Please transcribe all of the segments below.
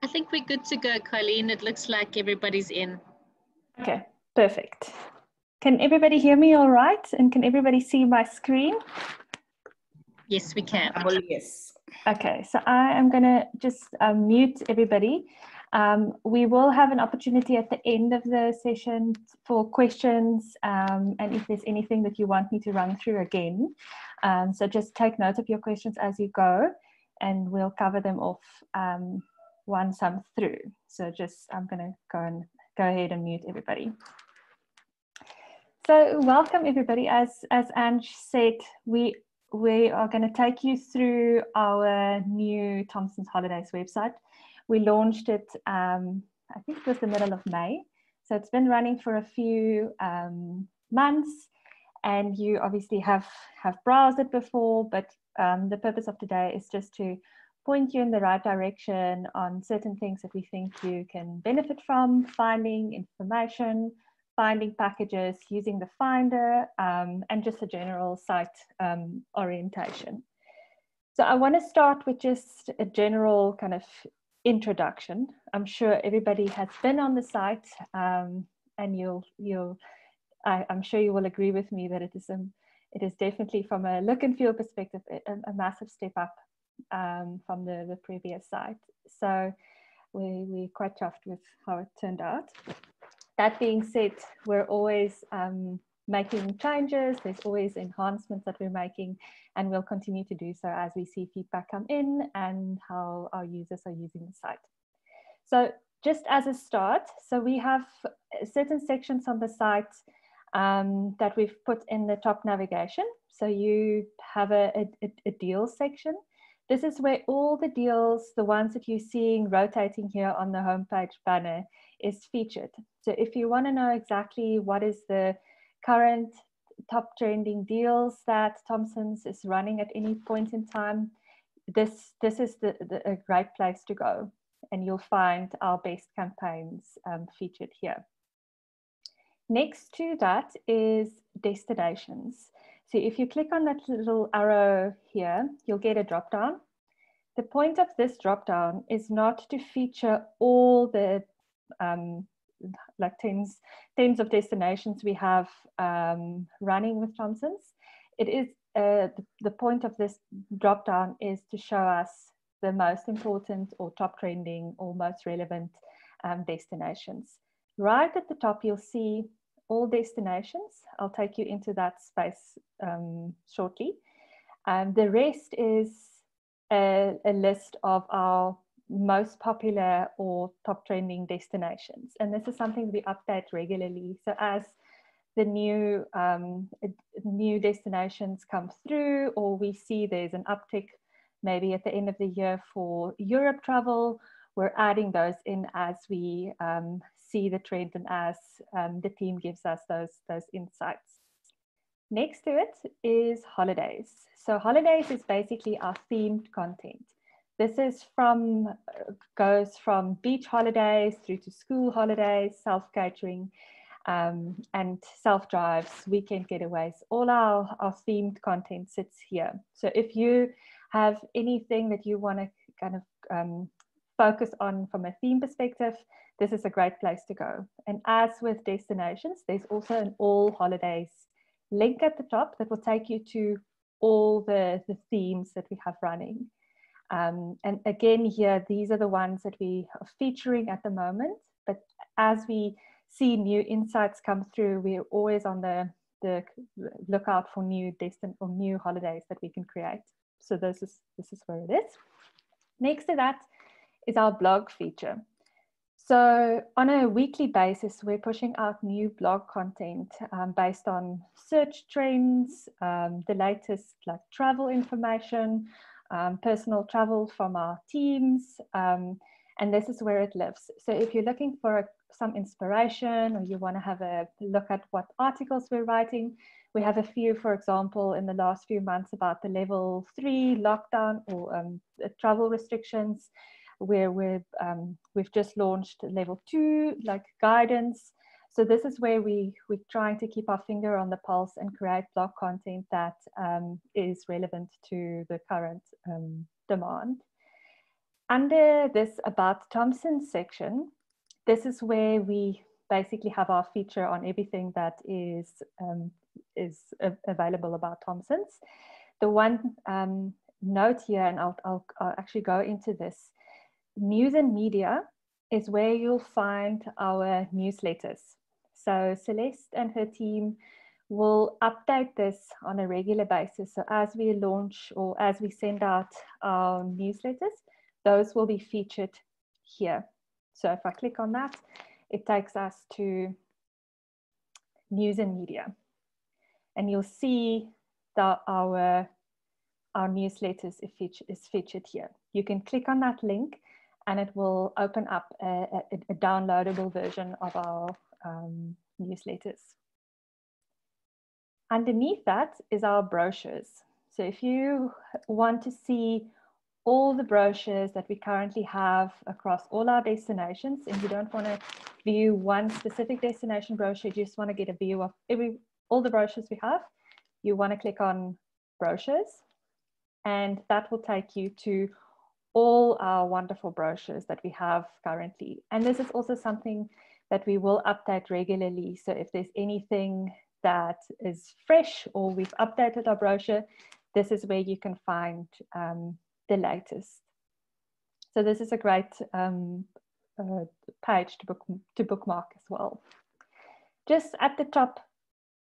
I think we're good to go, Colleen. It looks like everybody's in. Okay, perfect. Can everybody hear me all right? And can everybody see my screen? Yes, we can. Yes. Okay, so I am going to just mute everybody. We will have an opportunity at the end of the session for questions, and if there's anything that you want me to run through again. So just take note of your questions as you go, and we'll cover them off once I'm through. So just, I'm going to go ahead and mute everybody. So welcome everybody. As Ange said, we are going to take you through our new Thompsons Holidays website. We launched it, I think it was the middle of May. So it's been running for a few months, and you obviously have browsed it before, but the purpose of today is just to point you in the right direction on certain things that we think you can benefit from, finding information, finding packages, using the finder, and just a general site orientation. So I want to start with just a general kind of introduction. I'm sure everybody has been on the site, and I'm sure you will agree with me that it is definitely, from a look and feel perspective, a massive step up from the previous site. So we're quite chuffed with how it turned out. That being said, we're always making changes. There's always enhancements that we're making, and we'll continue to do so as we see feedback come in and how our users are using the site. So just as a start, so we have certain sections on the site that we've put in the top navigation. So you have a deals section. This is where all the deals, the ones that you're seeing rotating here on the homepage banner, is featured. So if you want to know exactly what is the current top trending deals that Thompsons is running at any point in time, this is a great place to go, and you'll find our best campaigns featured here. Next to that is destinations. So if you click on that little arrow here, you'll get a drop down. The point of this drop down is not to feature all the like tens of destinations we have running with Thompsons. It is the point of this drop down is to show us the most important or top trending or most relevant destinations. Right at the top, you'll see all destinations. I'll take you into that space shortly. The rest is a list of our most popular or top trending destinations. And this is something we update regularly. So as the new destinations come through, or we see there's an uptick maybe at the end of the year for Europe travel, we're adding those in as we see the trend and as the team gives us those insights. Next to it is holidays. So holidays is basically our themed content. This is goes from beach holidays through to school holidays, self-catering, and self-drives, weekend getaways. All our themed content sits here. So if you have anything that you want to kind of focus on from a theme perspective, this is a great place to go. And as with destinations, there's also an all holidays link at the top that will take you to all the themes that we have running. And again here, these are the ones that we are featuring at the moment, but as we see new insights come through, we're always on the lookout for new holidays that we can create. So this is where it is. Next to that is our blog feature. So on a weekly basis, we're pushing out new blog content based on search trends, the latest like travel information, personal travel from our teams, and this is where it lives. So if you're looking for some inspiration, or you want to have a look at what articles we're writing, we have a few, for example, in the last few months about the level 3 lockdown or travel restrictions, where we've just launched level 2 like guidance. So this is where we're trying to keep our finger on the pulse and create blog content that is relevant to the current demand. Under this About Thompsons section, this is where we basically have our feature on everything that is available about Thompsons. The one note here, and I'll actually go into this, news and media is where you'll find our newsletters. So Celeste and her team will update this on a regular basis. So as we launch or as we send out our newsletters, those will be featured here. So if I click on that, it takes us to news and media. And you'll see that our newsletters is featured here. You can click on that link and it will open up a downloadable version of our newsletters. Underneath that is our brochures. So if you want to see all the brochures that we currently have across all our destinations, and you don't want to view one specific destination brochure, you just want to get a view of all the brochures we have, you want to click on brochures, and that will take you to all our wonderful brochures that we have currently. And this is also something that we will update regularly. So if there's anything that is fresh or we've updated our brochure, this is where you can find the latest. So this is a great page to bookmark as well. Just at the top,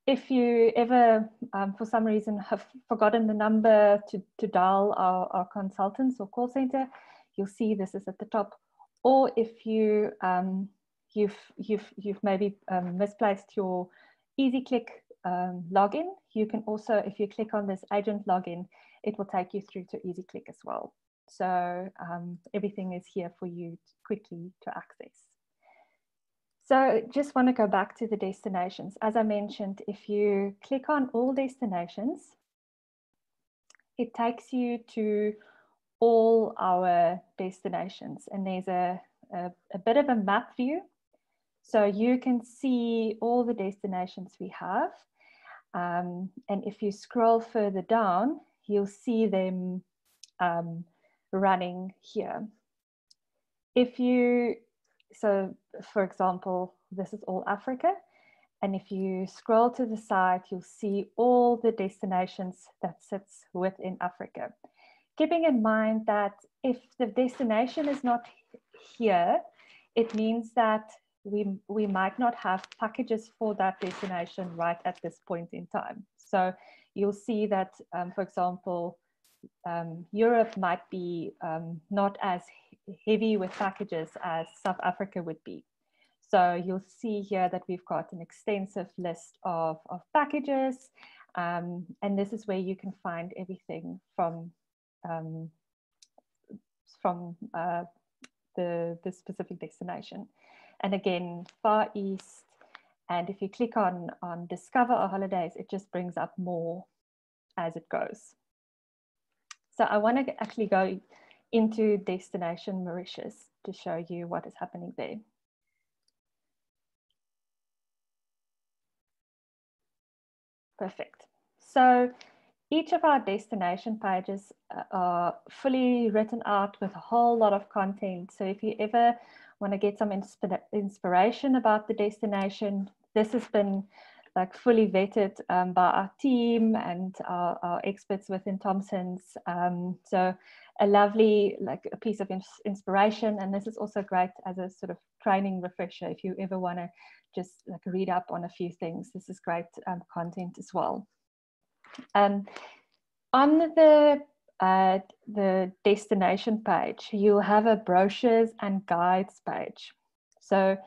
if you ever, for some reason, have forgotten the number to dial our consultants or call center, you'll see this is at the top. Or if you you've maybe misplaced your EasyClick login, you can also, if you click on this agent login, it will take you through to EasyClick as well. So everything is here for you quickly to access. So just want to go back to the destinations. As I mentioned, if you click on all destinations, it takes you to all our destinations, and there's a bit of a map view. So you can see all the destinations we have. And if you scroll further down, you'll see them running here. So for example, this is all Africa. And if you scroll to the side, you'll see all the destinations that sits within Africa. Keeping in mind that if the destination is not here, it means that we might not have packages for that destination right at this point in time. So you'll see that, for example, Europe might be not as heavy with packages as South Africa would be. So you'll see here that we've got an extensive list of packages, and this is where you can find everything from the specific destination. And again, Far East, and if you click on Discover Our Holidays, it just brings up more as it goes. So I want to actually go into Destination Mauritius to show you what is happening there. Perfect. So each of our destination pages are fully written out with a whole lot of content. So if you ever want to get some inspiration about the destination, this has been like fully vetted by our team and our experts within Thompsons. So a lovely, like a piece of inspiration. And this is also great as a sort of training refresher. If you ever want to just like read up on a few things, this is great content as well. On the destination page, you'll have a brochures and guides page. So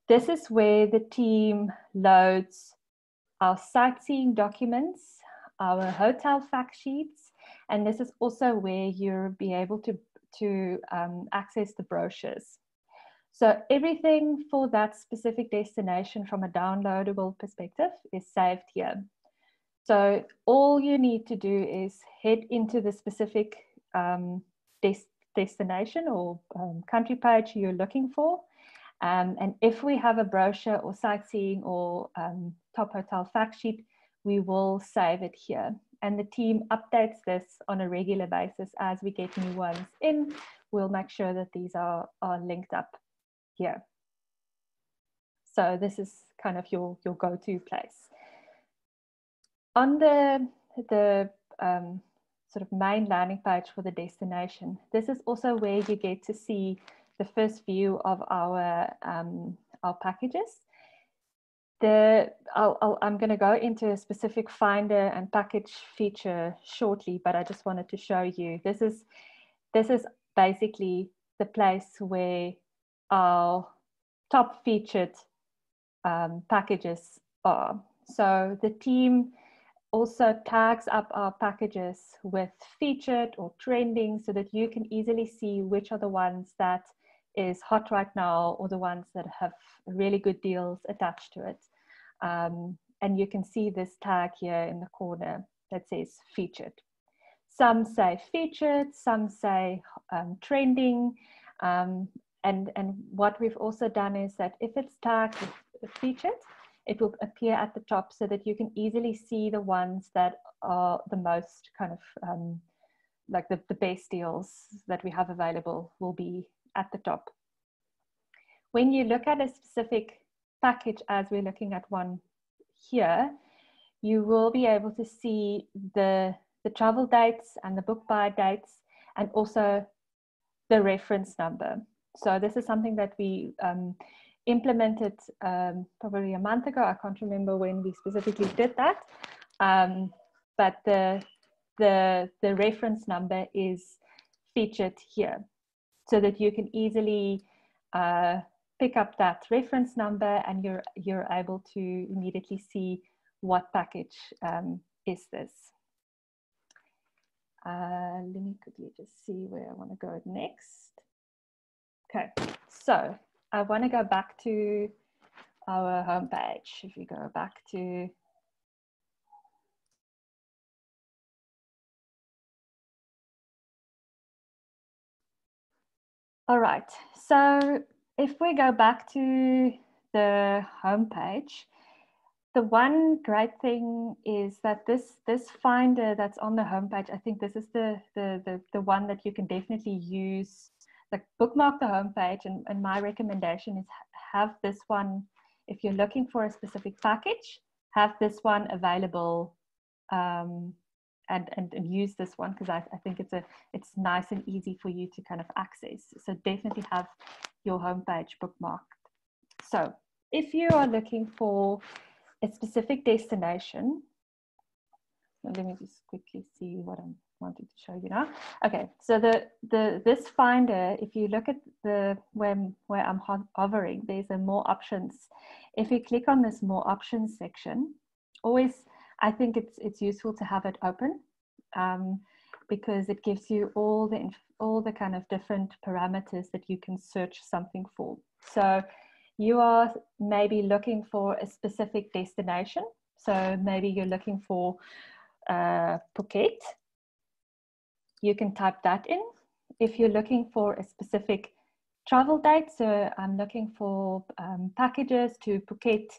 this is where the team loads our sightseeing documents, our hotel fact sheets, and this is also where you'll be able to access the brochures. So everything for that specific destination from a downloadable perspective is saved here. So all you need to do is head into the specific destination or country page you're looking for. And if we have a brochure or sightseeing or top hotel fact sheet, we will save it here. And the team updates this on a regular basis as we get new ones in. we'll make sure that these are linked up here. So this is kind of your go-to place. On the sort of main landing page for the destination, this is also where you get to see the first view of our packages. I'm going to go into a specific finder and package feature shortly, but I just wanted to show you this is basically the place where our top featured packages are. So the team also tags up our packages with featured or trending so that you can easily see which are the ones that is hot right now or the ones that have really good deals attached to it. And you can see this tag here in the corner that says featured. Some say featured, some say trending. And what we've also done is that if it's tagged with featured, it will appear at the top so that you can easily see the ones that are the most kind of like the best deals that we have available will be at the top. When you look at a specific package, as we're looking at one here, you will be able to see the travel dates and the book buy dates and also the reference number. So this is something that we implemented probably a month ago. I can't remember when we specifically did that, but the reference number is featured here so that you can easily pick up that reference number and you're able to immediately see what package is this. Let me quickly just see where I want to go next. Okay, so I want to go back to our homepage. If you go back to all right, so if we go back to the homepage, the one great thing is that this finder that's on the homepage, I think this is the one that you can definitely use. Like bookmark the homepage, and my recommendation is have this one, if you're looking for a specific package, have this one available and use this one, because I think it's nice and easy for you to kind of access. So definitely have your homepage bookmarked. So if you are looking for a specific destination, let me just quickly see what I'm wanting to show you now. Okay, so this finder, if you look at the where I'm hovering, there's a more options. If you click on this more options section, always I think it's useful to have it open because it gives you all the kind of different parameters that you can search something for. So you are maybe looking for a specific destination. So maybe you're looking for Phuket. You can type that in. If you're looking for a specific travel date, so I'm looking for packages to Phuket,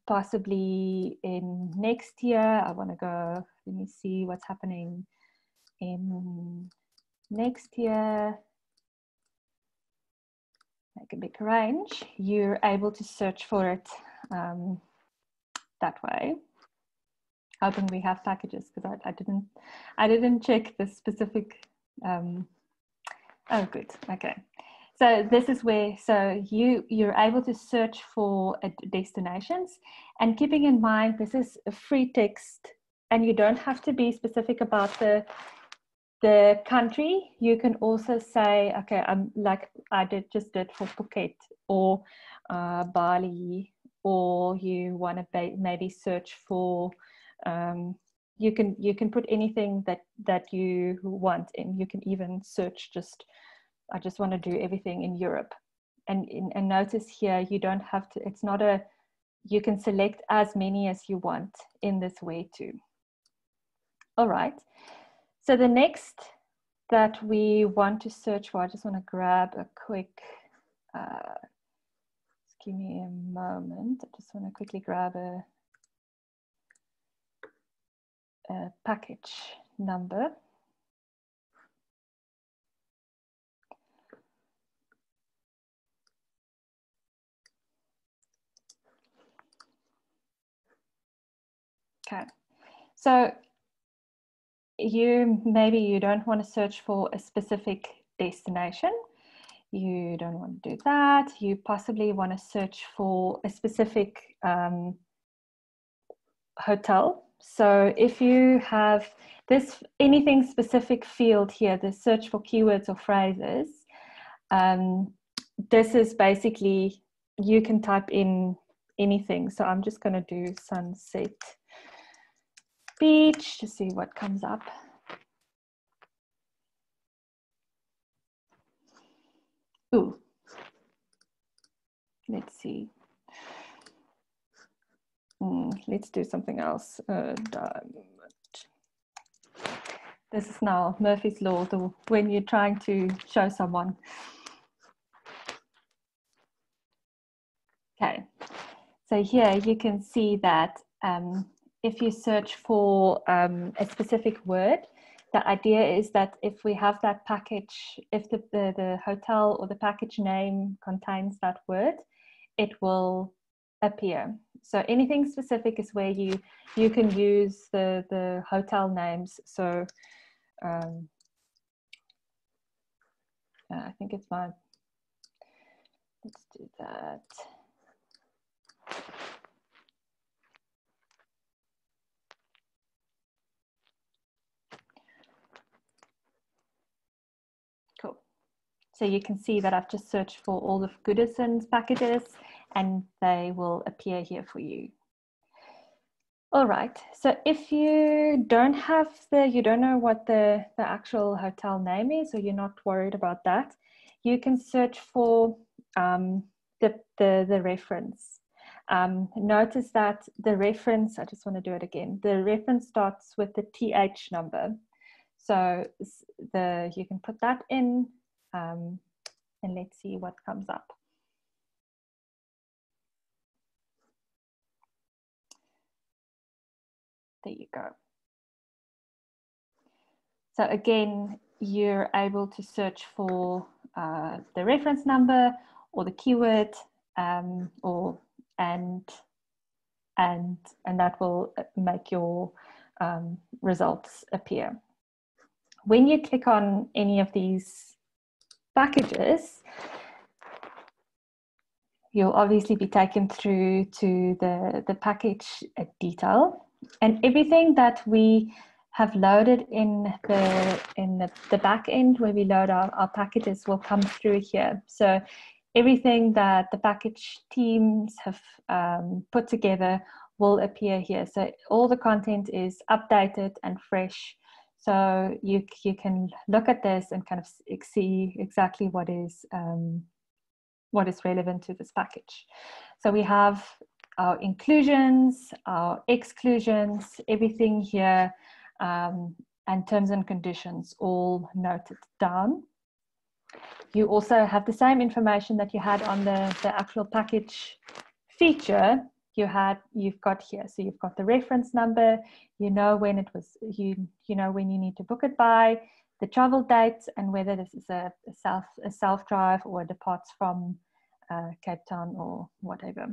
possibly in next year. I want to go, let me see what's happening in next year. Make a big range. You're able to search for it that way. Hoping we have packages, because I didn't check the specific. Oh, good. Okay. So this is where, so you're able to search for destinations, and keeping in mind this is a free text, and you don't have to be specific about the country. You can also say, okay, I'm like I just did for Phuket or Bali, or you want to maybe search for. You can put anything that you want in. You can even search I just want to do everything in Europe, and notice here you don't have to. It's not a. You can select as many as you want in this way too. All right. So the next that we want to search for, I just want to grab a quick. Just give me a moment. I just want to quickly grab a package number. Okay, so maybe you don't want to search for a specific destination. You don't want to do that. You possibly want to search for a specific hotel. So if you have this anything specific field here, the search for keywords or phrases, this is basically, you can type in anything. So I'm just going to do sunset beach to see what comes up. Ooh, let's see. Let's do something else. This is now Murphy's Law, when you're trying to show someone. Okay, so here you can see that if you search for a specific word, the idea is that if we have that package, if the hotel or the package name contains that word, it will appear. So anything specific is where you can use the hotel names. So I think it's my, let's do that. Cool. So you can see that I've just searched for all of Goodison's packages and they will appear here for you. All right, so if you don't have you don't know what the actual hotel name is, or you're not worried about that, you can search for the reference. Notice that the reference, I just want to do it again, the reference starts with the TH number. So you can put that in and let's see what comes up. There you go. So again, you're able to search for the reference number or the keyword, and that will make your results appear. When you click on any of these packages, you'll obviously be taken through to the package detail, and everything that we have loaded in the back end where we load our packages will come through here. So everything that the package teams have put together will appear here. So all the content is updated and fresh. So you can look at this and kind of see exactly what is relevant to this package. So we have our inclusions, our exclusions, everything here, and terms and conditions all noted down. You also have the same information that you had on the actual package feature you've got here. So you've got the reference number, you know when it was, you know when you need to book it by, the travel dates, and whether this is a self-drive or a departs from Cape Town or whatever.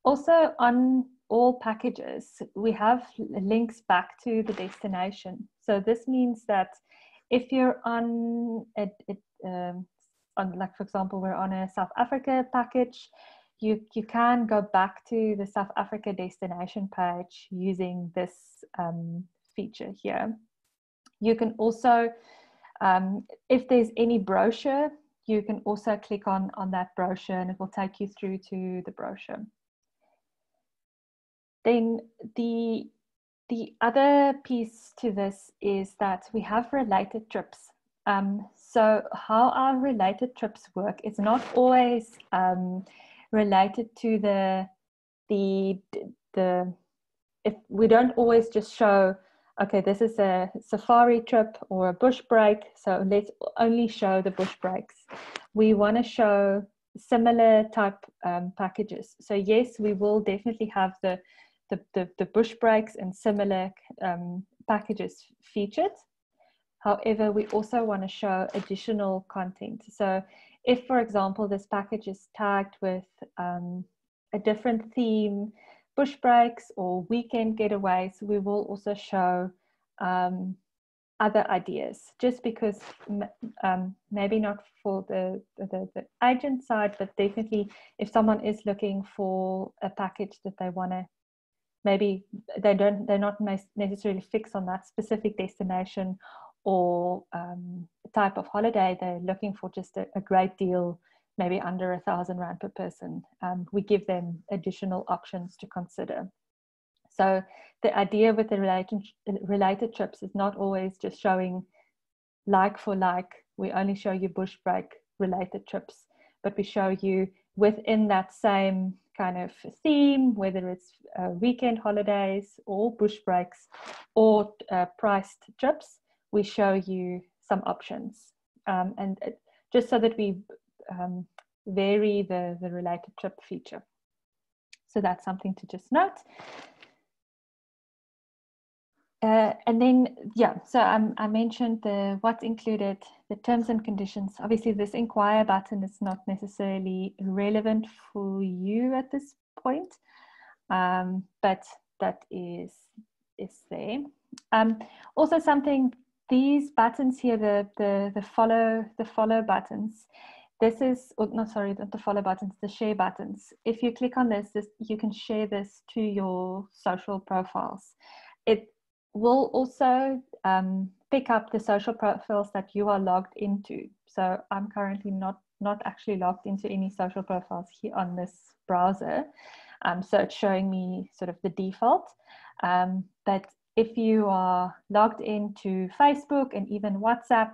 Also, on all packages, we have links back to the destination. So this means that if you're on like for example, we're on a South Africa package, you can go back to the South Africa destination page using this feature here. You can also, if there's any brochure, you can also click on that brochure and it will take you through to the brochure. Then the other piece to this is that we have related trips. So how our related trips work, it's not always related to if we don't always just show, okay, this is a safari trip or a bush break, so let's only show the bush breaks. We want to show similar type packages. So yes, we will definitely have the bush breaks and similar packages featured. However, we also want to show additional content. So if, for example, this package is tagged with a different theme, bush breaks or weekend getaways, we will also show other ideas, just because maybe not for the agent side, but definitely if someone is looking for a package that they want to, maybe they're not necessarily fixed on that specific destination or type of holiday, they're looking for just a great deal, maybe under R1,000 per person. We give them additional options to consider. So the idea with the related trips is not always just showing like for like, we only show you bush break related trips, but we show you within that same kind of theme, whether it's weekend holidays or bush breaks or priced trips, we show you some options. And just so that we vary the related trip feature. So that's something to just note. And then, yeah, so I mentioned what's included, the terms and conditions. Obviously, this inquire button is not necessarily relevant for you at this point, but that is there. Also, something, these buttons here, the follow buttons. This is, oh, no, sorry, not the follow buttons, the share buttons. If you click on this, you can share this to your social profiles. It will also pick up the social profiles that you are logged into. So I'm currently not actually logged into any social profiles here on this browser. So it's showing me sort of the default. But if you are logged into Facebook and even WhatsApp,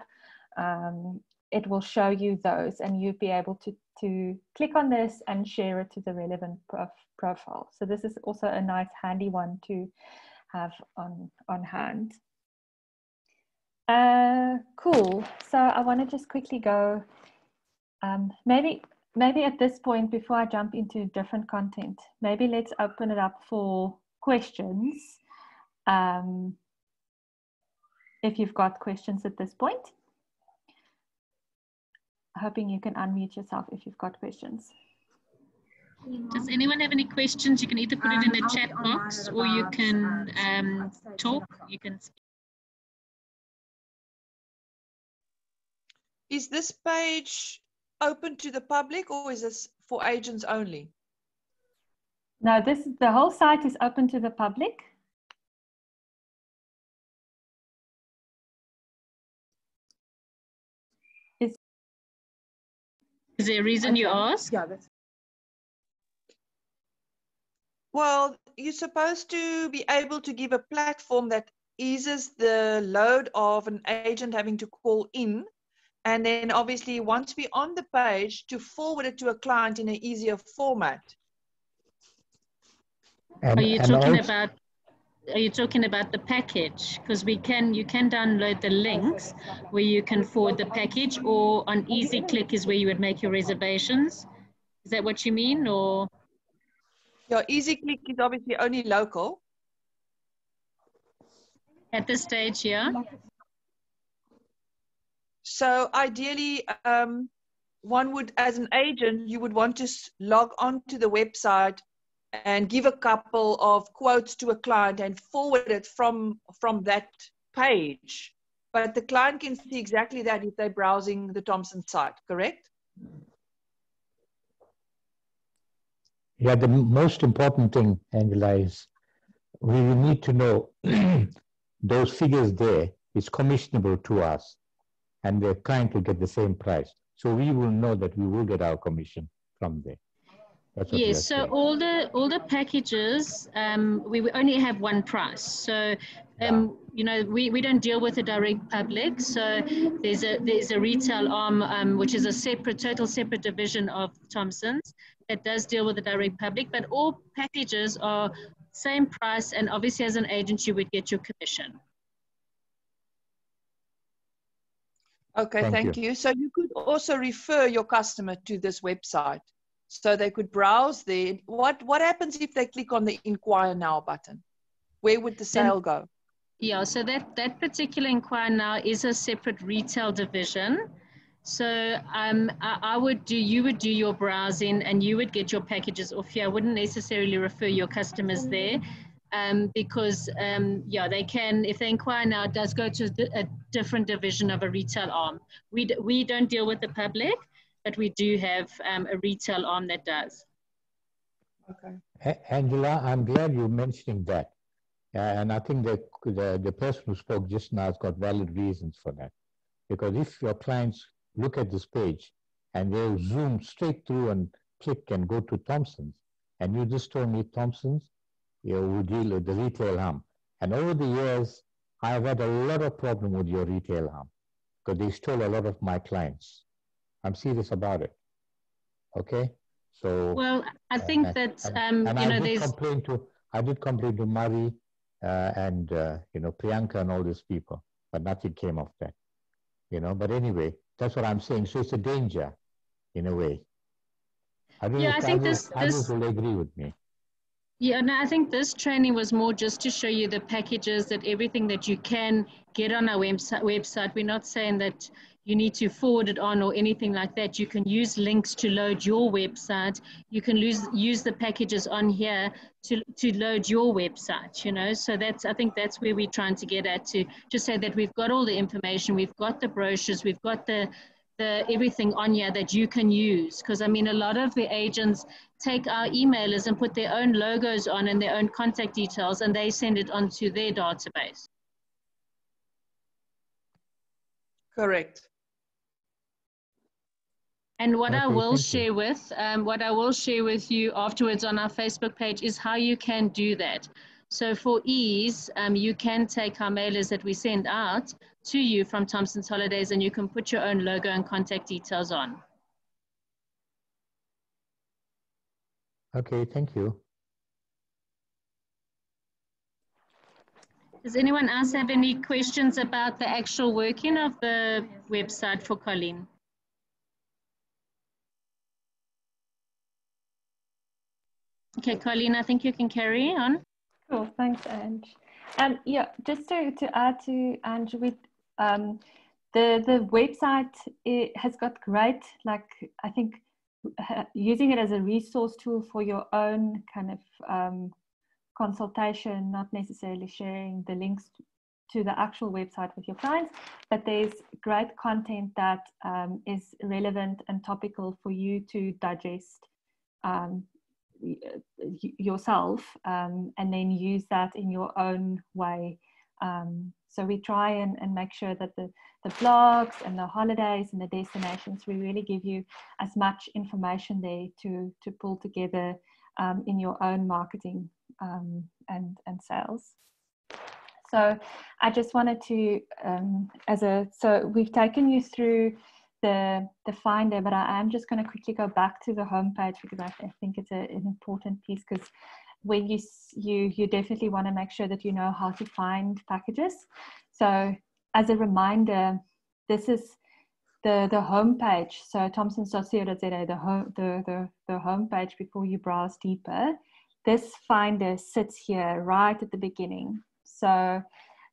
it will show you those, and you'll be able to click on this and share it to the relevant profile. So this is also a nice handy one to have on hand. Cool. So I want to just quickly go, maybe at this point, before I jump into different content, maybe let's open it up for questions. If you've got questions at this point, hoping you can unmute yourself if you've got questions. Does anyone have any questions? You can either put it in the chat box or you can talk. You can. Is this page open to the public, or is this for agents only? No, the whole site is open to the public. Is there a reason you ask? Yeah, that's. Well, you're supposed to be able to give a platform that eases the load of an agent having to call in. And then obviously once we're on the page, to forward it to a client in an easier format. Are you talking about the package? Because you can download the links where you can forward the package, or on Easy Click is where you would make your reservations. Is that what you mean, or? Your Easy Click is obviously only local. At this stage, yeah. So ideally, one would, as an agent, you would want to log on to the website and give a couple of quotes to a client and forward it from that page. But the client can see exactly that if they're browsing the Thompsons site, correct? Yeah, the most important thing, Angela, is we need to know those figures there is commissionable to us, and the client will get the same price. So we will know that we will get our commission from there. That's what yes, so all the packages, we only have one price. So you know, we don't deal with the direct public. So there's a retail arm, which is a total separate division of Thompsons that does deal with the direct public, but all packages are same price, and obviously as an agent you would get your commission. Okay, thank you. So you could also refer your customer to this website so they could browse there. What happens if they click on the Inquire Now button? Where would the sale go? Yeah, so that particular Inquire Now is a separate retail division. So you would do your browsing and you would get your packages off here. I wouldn't necessarily refer your customers there because yeah, they can, if they inquire now, it does go to a different division of a retail arm. We don't deal with the public, but we do have a retail arm that does. Okay. Angela, I'm glad you're mentioning that. And I think that the person who spoke just now has got valid reasons for that. Because if your clients look at this page and they'll zoom straight through and click and go to Thompsons, and you just told me Thompsons, we deal with the retail arm. And over the years, I've had a lot of problem with your retail arm because they stole a lot of my clients. I'm serious about it. Okay? So well, I think that you know, I did complain to Mari and you know, Priyanka and all these people, but nothing came of that. You know, but anyway, that's what I'm saying. So it's a danger, in a way. I think others will agree with me. Yeah, no, I think this training was more just to show you the packages, that everything that you can get on our website. We're not saying that you need to forward it on or anything like that. You can use links to load your website. You can use the packages on here to load your website, you know. So I think that's where we're trying to get at, to just say that we've got all the information, we've got the brochures, we've got the everything on here that you can use. Because I mean, a lot of the agents take our emailers and put their own logos on and their own contact details, and they send it onto their database. Correct. And what I will share with you afterwards on our Facebook page is how you can do that. So for ease, you can take our mailers that we send out to you from Thompsons Holidays, and you can put your own logo and contact details on. Okay, thank you. Does anyone else have any questions about the actual working of the website for Colleen? Okay, Colleen, I think you can carry on. Cool, thanks, Ange. Yeah, just to add to Ange, with the website, it has got great, like, I think using it as a resource tool for your own kind of consultation, not necessarily sharing the links to the actual website with your clients, but there's great content that is relevant and topical for you to digest yourself, and then use that in your own way. So we try and make sure that the blogs and the holidays and the destinations, we really give you as much information there to pull together in your own marketing and sales. So I just wanted to, so we've taken you through the finder, but I am just going to quickly go back to the homepage, because I think it's an important piece, because when you definitely want to make sure that you know how to find packages. So as a reminder, this is the homepage. So thompsons.co.za, the homepage before you browse deeper. This finder sits here right at the beginning. So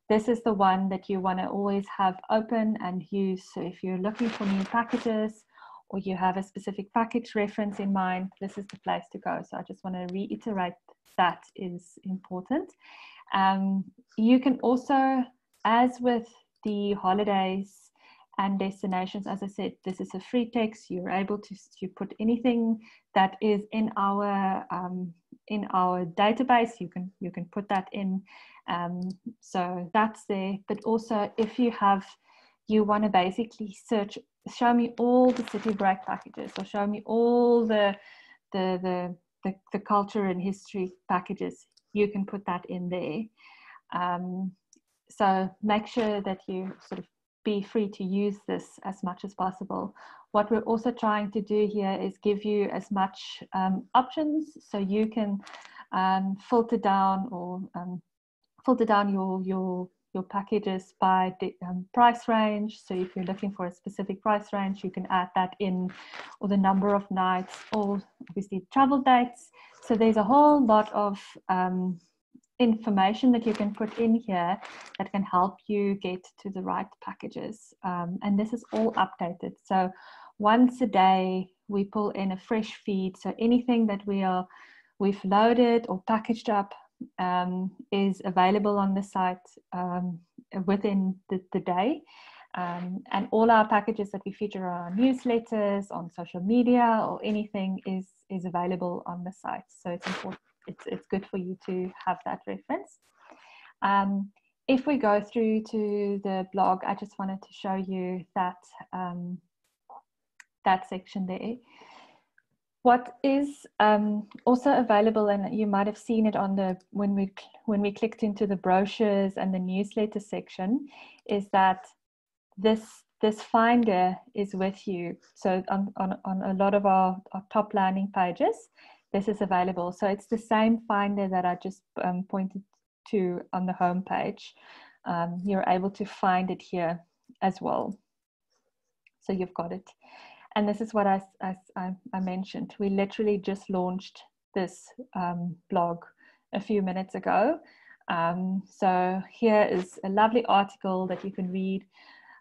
this is the one that you want to always have open and use. So if you're looking for new packages, or you have a specific package reference in mind, this is the place to go. So I just want to reiterate that is important. You can also, as with the holidays and destinations, as I said, this is a free text. You're able to put anything that is in our database. You can put that in. So that's there. But also, if you want to basically search, show me all the city break packages, or show me all the culture and history packages, you can put that in there. So make sure that you sort of be free to use this as much as possible. What we're also trying to do here is give you as much options, so you can filter down your packages by the price range. So if you're looking for a specific price range, you can add that in, or the number of nights, or obviously travel dates. So there's a whole lot of information that you can put in here that can help you get to the right packages. And this is all updated. So once a day, we pull in a fresh feed. So anything that we've loaded or packaged up is available on the site within the day. And all our packages that we feature on our newsletters, on social media, or anything is available on the site. So it's important. It's good for you to have that reference. If we go through to the blog, I just wanted to show you that that section there. What is also available, and you might have seen it on the when we clicked into the brochures and the newsletter section, is that this finder is with you. So on a lot of our top landing pages, this is available. So it's the same finder that I just pointed to on the home page. You're able to find it here as well. So you've got it. And this is what I mentioned. We literally just launched this blog a few minutes ago. So here is a lovely article that you can read.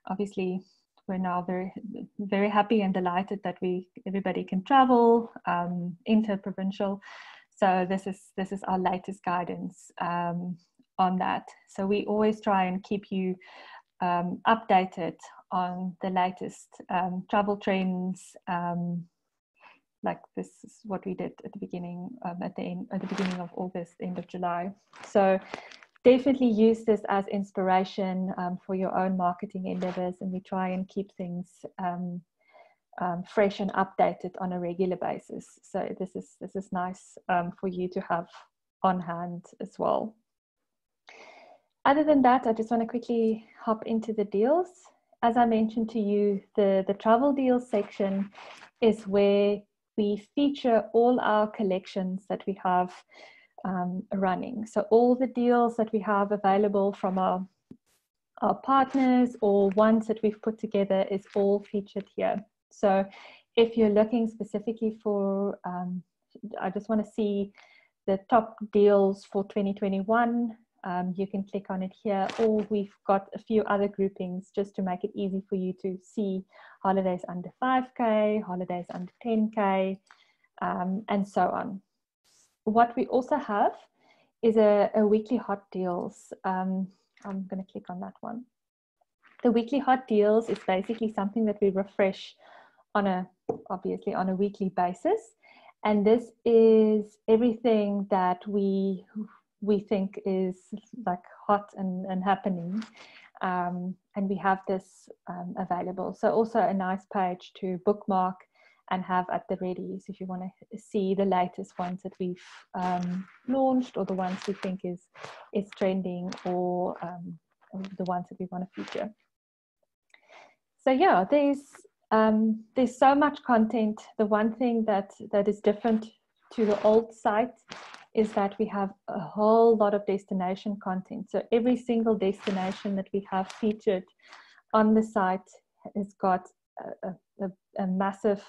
Obviously, we're now very, very happy and delighted that everybody can travel interprovincial. So this is our latest guidance on that. So we always try and keep you updated on the latest travel trends. Like this is what we did at the beginning, at the beginning of August, end of July. So definitely use this as inspiration for your own marketing endeavors, and we try and keep things fresh and updated on a regular basis. So this is nice for you to have on hand as well. Other than that, I just want to quickly hop into the deals. As I mentioned to you, the travel deals section is where we feature all our collections that we have running. So all the deals that we have available from our partners or ones that we've put together is all featured here. So if you're looking specifically for, I just want to see the top deals for 2021, you can click on it here, or we've got a few other groupings just to make it easy for you to see holidays under 5K, holidays under 10K, and so on. What we also have is a weekly hot deals. I'm going to click on that one. The weekly hot deals is basically something that we refresh obviously on a weekly basis. And this is everything that we think is like hot and happening. And we have this available. So also a nice page to bookmark and have at the ready. So if you want to see the latest ones that we've launched, or the ones we think is trending, or the ones that we want to feature. So yeah, there's so much content. The one thing that is different to the old site is that we have a whole lot of destination content. So every single destination that we have featured on the site has got a massive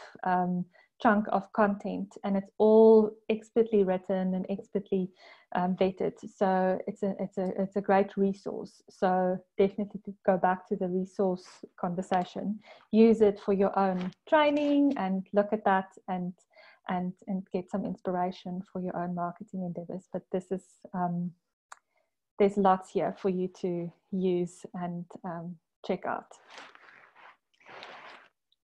chunk of content, and it's all expertly written and expertly vetted. So it's a great resource. So definitely to go back to the resource conversation, use it for your own training and look at that and get some inspiration for your own marketing endeavors. But this is there's lots here for you to use and check out.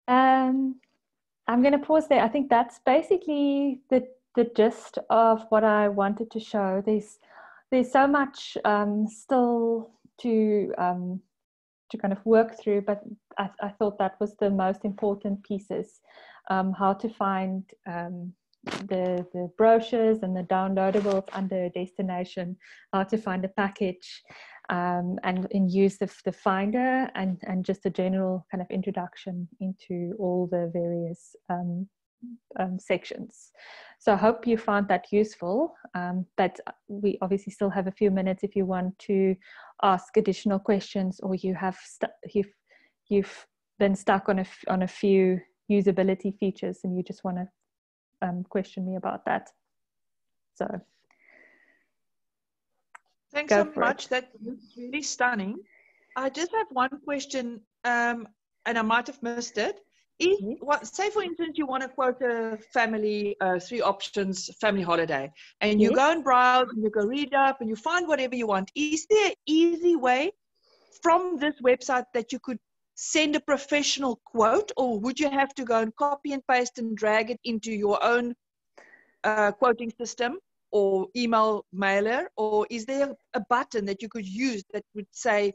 I'm going to pause there. I think that's basically the gist of what I wanted to show. There's so much still to kind of work through, but I thought that was the most important pieces. How to find the brochures and the downloadables under a destination, how to find a package, and use the finder, and just a general kind of introduction into all the various sections. So I hope you found that useful, but we obviously still have a few minutes if you want to ask additional questions, or you have you've been stuck on a few usability features and you just want to question me about that. So Thanks Go so for much. it. That looks really stunning. I just have one question, and I might have missed it. Yes. Say, for instance, you want to quote a family, 3 options family holiday, and you Yes. go and browse and you go read up and you find whatever you want. Is there an easy way from this website that you could send a professional quote, or would you have to go and copy and paste and drag it into your own quoting system or email mailer, or is there a button that you could use that would say,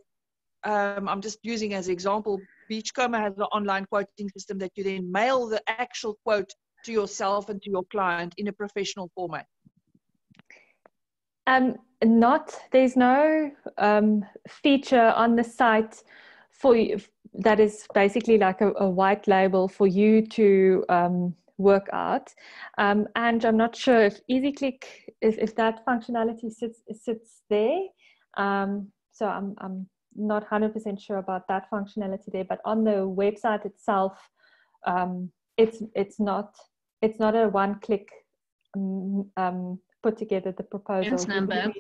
I'm just using as an example, Beachcomber has an online quoting system that you then mail the actual quote to yourself and to your client in a professional format? There's no feature on the site for you that is basically like a white label for you to work out. And I'm not sure if EasyClick, if that functionality sits there. So I'm not 100% sure about that functionality there, but on the website itself, it's not a one-click put together the proposal number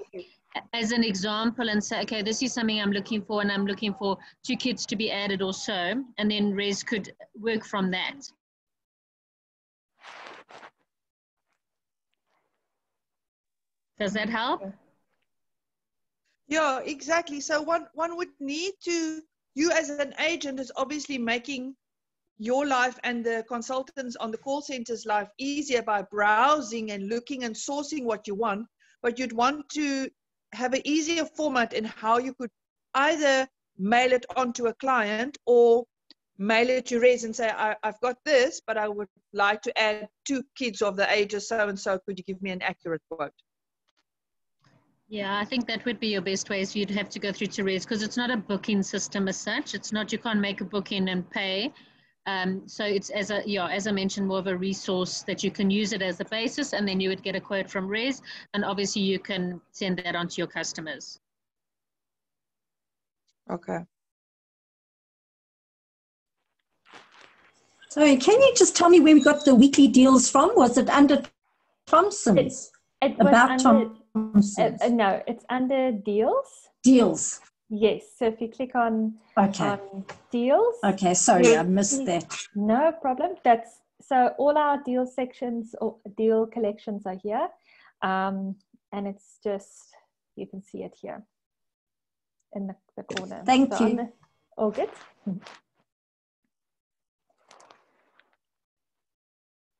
as an example and say, okay, this is something I'm looking for, and I'm looking for 2 kids to be added or so, and then Res could work from that. Does that help? Yeah, exactly. So one would need to, you as an agent is obviously making your life and the consultants on the call center's life easier by browsing and looking and sourcing what you want, but you'd want to have an easier format in how you could either mail it on to a client or mail it to Res and say, I've got this, but I would like to add 2 kids of the ages so-and-so. Could you give me an accurate quote? Yeah, I think that would be your best way. So you'd have to go through to Res because it's not a booking system as such. It's not, you can't make a booking and pay. So it's as I mentioned, more of a resource that you can use it as a basis, and then you would get a quote from Res, and obviously you can send that on to your customers. Okay. Sorry, can you just tell me where we got the weekly deals from? Was it under Thompsons? It was About under, Thompsons? no, it's under deals. Deals. Yes, so if you click on deals. Okay, sorry, I missed that. No problem. So all our deal sections or deal collections are here. And it's just, you can see it here in the corner. Thank you. All good.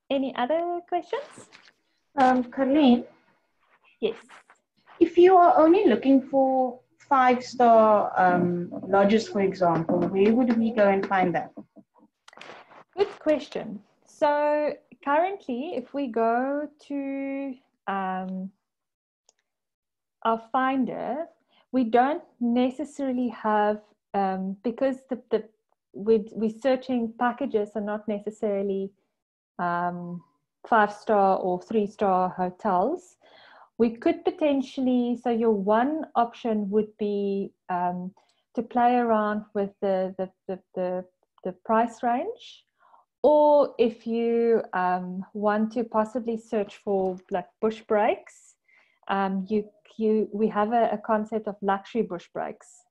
Any other questions? Colleen? Yes. If you are only looking for 5-star lodges, for example, where would we go and find that? Good question. So currently, if we go to our finder, we don't necessarily have, because we're searching packages are not necessarily 5-star or 3-star hotels. We could potentially, so your one option would be to play around with the price range, or if you want to possibly search for like bush breaks, we have a concept of luxury bush breaks.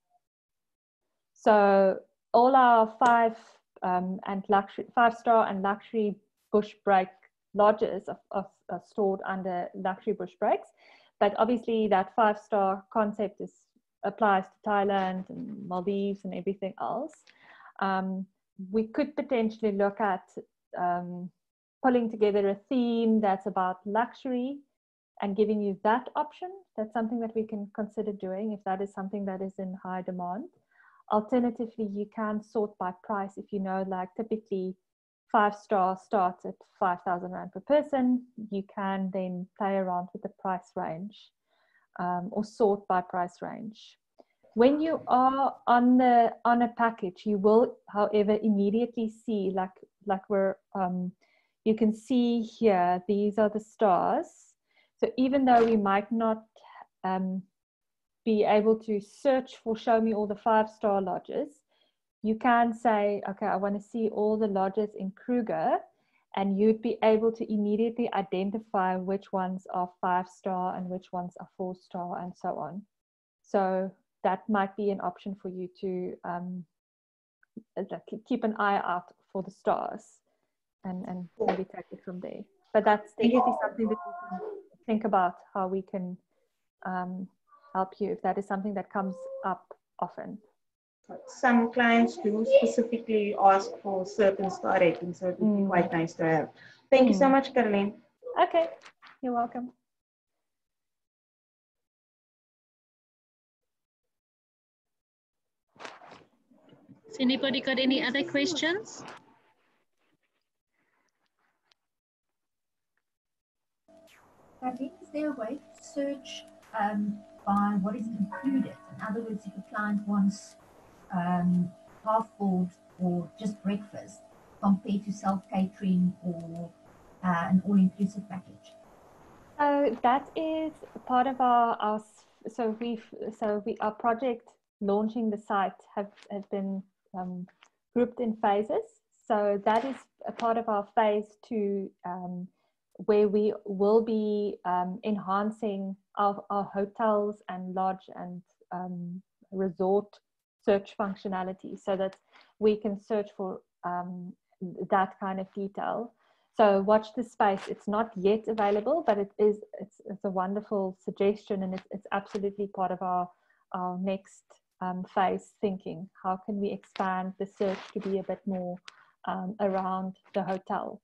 So all our 5-star and luxury bush break lodges are stored under luxury bush breaks, but obviously that 5-star concept applies to Thailand and Maldives and everything else. We could potentially look at pulling together a theme that's about luxury and giving you that option. That's something that we can consider doing if that is something that is in high demand. Alternatively, you can sort by price. If you know, like typically 5-star starts at 5,000 Rand per person, you can then play around with the price range or sort by price range. When you are on a package, you will, however, immediately see, like we're, you can see here, these are the stars. So even though we might not be able to search for show me all the 5-star lodges, you can say, okay, I want to see all the lodges in Kruger, and you'd be able to immediately identify which ones are 5-star and which ones are 4-star and so on. So that might be an option for you to keep an eye out for the stars and maybe take it from there. But that's definitely something that we can think about, how we can help you if that is something that comes up often. Some clients do specifically ask for certain star ratings, so it would be quite nice to have. Thank you so much, Caroline. Okay, you're welcome. Has anybody got any other questions? Is there a way to search by what is included? In other words, if a client wants half board or just breakfast compared to self-catering or an all-inclusive package? That is part of our project launching the site has been grouped in phases. So that is a part of our phase 2, where we will be enhancing our hotels and lodge and resort search functionality, so that we can search for that kind of detail. So watch this space. It's not yet available, but it's a wonderful suggestion, and it's absolutely part of our next phase thinking. How can we expand the search to be a bit more around the hotel?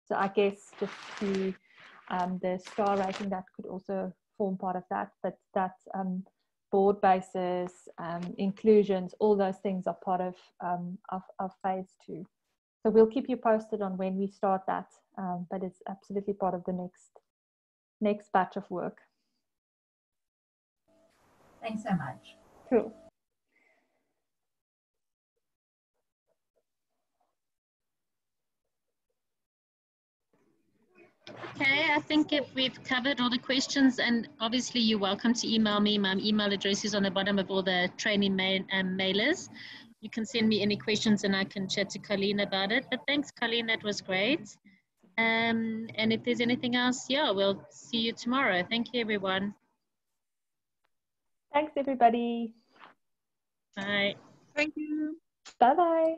So I guess just the star rating, that could also form part of that, but that board basis, inclusions, all those things are part of phase 2. So we'll keep you posted on when we start that, but it's absolutely part of the next batch of work. Thanks so much. Cool. Okay, I think if we've covered all the questions, and obviously you're welcome to email me. My email address is on the bottom of all the training mailers. You can send me any questions and I can chat to Colleen about it. But thanks, Colleen, that was great. And if there's anything else, yeah, we'll see you tomorrow. Thank you, everyone. Thanks, everybody. Bye. Thank you. Bye-bye.